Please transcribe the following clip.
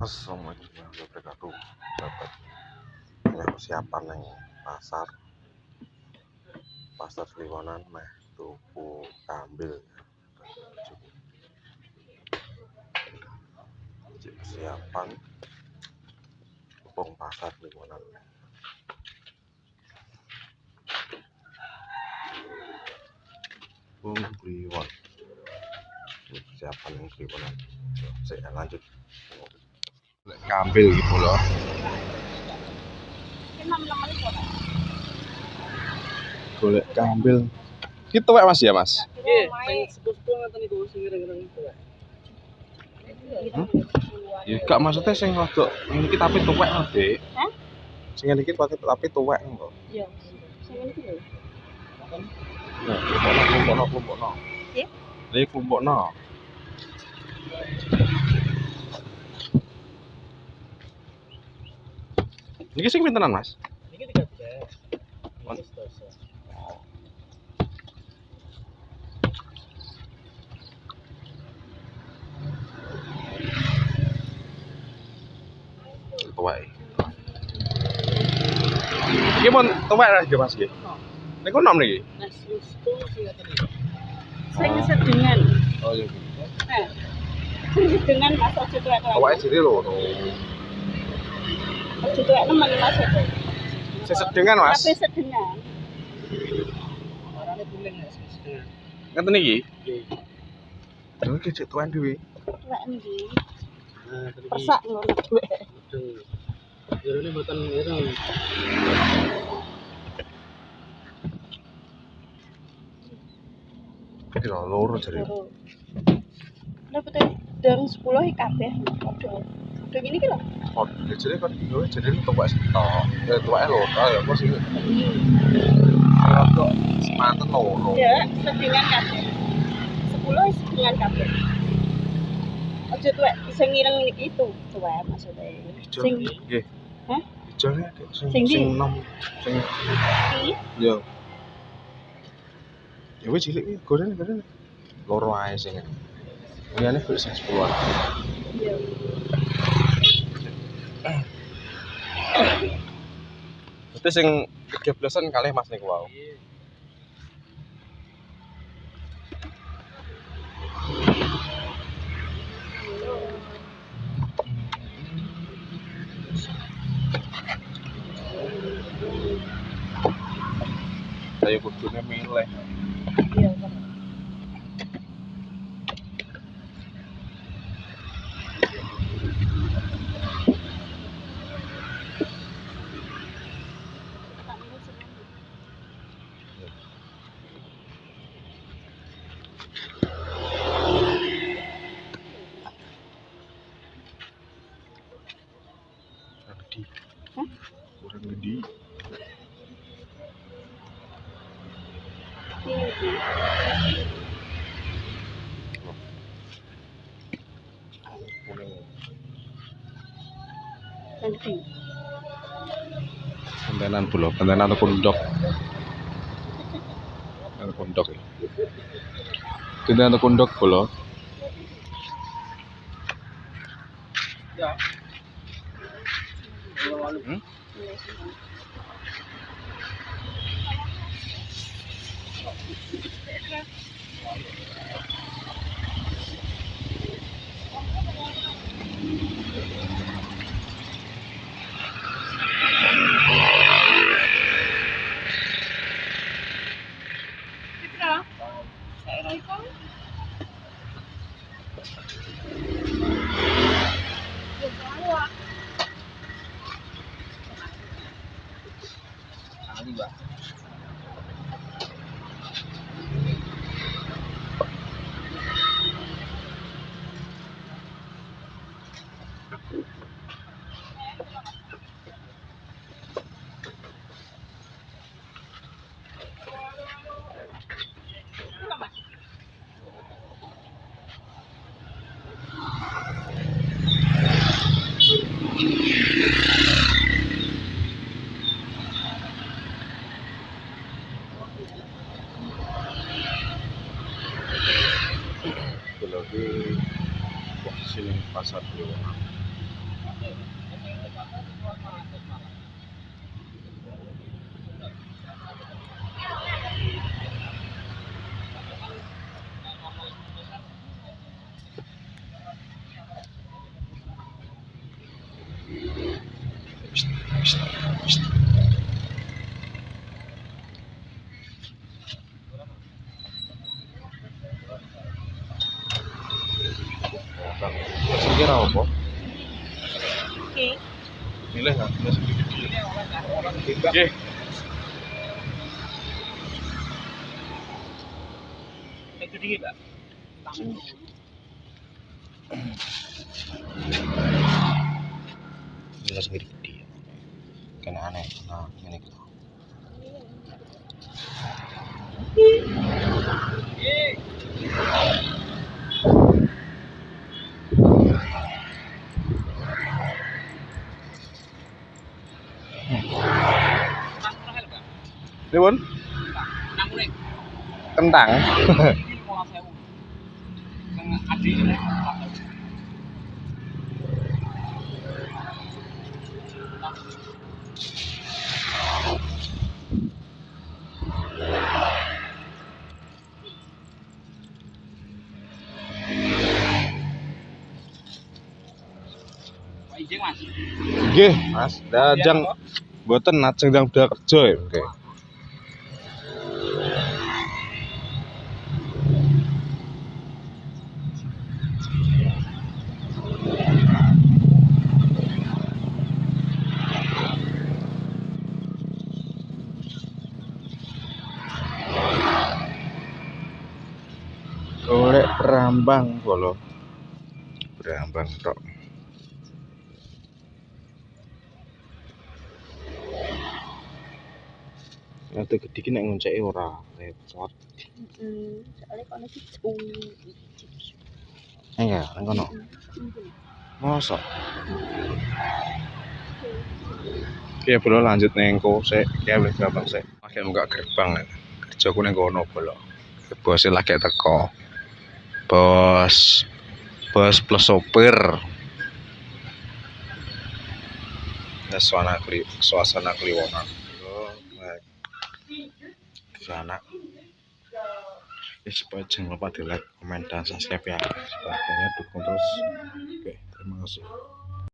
Assalamualaikum warahmatullahi wabarakatuh. Sahabat, ini persiapan yang pasar Sliwonan meh tuku kambil. Persiapan tepung pasar Sliwonan. Kliwon. Persiapan yang Sliwonan. Saya lanjut. Kambil gitu loh. Golek kambil. Kita tuwek Mas ya, Mas? Nggih, sing sepuh-sepuh ngoten niku sing kira-kira niku. Ya gak maksudnya sing rodok iki tapi tuwek lho, Dik. Hah? Sing ngene iki tapi tuwek kok. Iya. Sing ngene iki lho. Nah, kumpulno. Nggih. Lha kumpulno. Niki sing pintenan, Mas? Niki 13. Niki 13. Tuwek. Iki pun tuwek ra Mas nggih. Niku enom niki. Nah, sing sepuh sing ngoten niku. Sing sedengan. Oh iya. Sing sedengan Mas aja tuwek-tuwek. Tuweke jere lho. Aja tuwek nemen Mas aja. Sing sedengan, Mas. Tapi sedengan. Orane buling ya sing sedengan. Ngeten iki. Nggih. Lha iki cek tuwek dhewe. Tuwek niki. Nah, Persak ngono tuwek. Betul. Jerone mboten ireng. Kira loro jare. Lah betul dari 10 iki kabeh padha. Padha ngene iki lho. Oh, jare kan yo jare tuwek setok. Tuweke lho, ya apa sih? Rodok semanten loro. Ya, sedengan kabeh. 10 sedengan kabeh. Aja tuwek sing ireng niki itu tuwek maksudnya. Sing nggih. Hah? Ijone Sing enom sing iki yo. Ya wis cilik iki goreng. Loro ae sing. Liyane kok sing 10-an. iya. Berarti sing 13-an kalih Mas niku wau. Saya kudune milih. Iya. Gede. Kurang gede. Nanti. Kentenan pulau, kentenan atau kundok. Kundok ya. Kentenan atau kundok pulau. Ya. Pulau di posisi pasar Sliwonan. Saya kira apa? Oke. Milih nggak? Milih sedikit. Oke. Itu dingin nggak? Milih sendiri gede. Kan aneh. Nah, ini kita. Lewon? Kentang. Nggih, Mas. Dajang mboten ajeng ndang udah kerja ya, nggih. Golek Brambang bolo. Brambang tok. Nanti gede ki nek ngonceki ora repot. Soalnya kono gitu. Iya, nang kono. Mosok. Oke, bro lanjut nengko sik. Oke, wis gampang sik. Lagi buka gerbang. Kerjaku ning kono bolo. Bos lagi teko. Bos plus sopir. Suasana Kliwonan. Di sana. Supaya jangan lupa di like, komen, dan subscribe ya. Sebagainya dukung terus. Oke, terima kasih.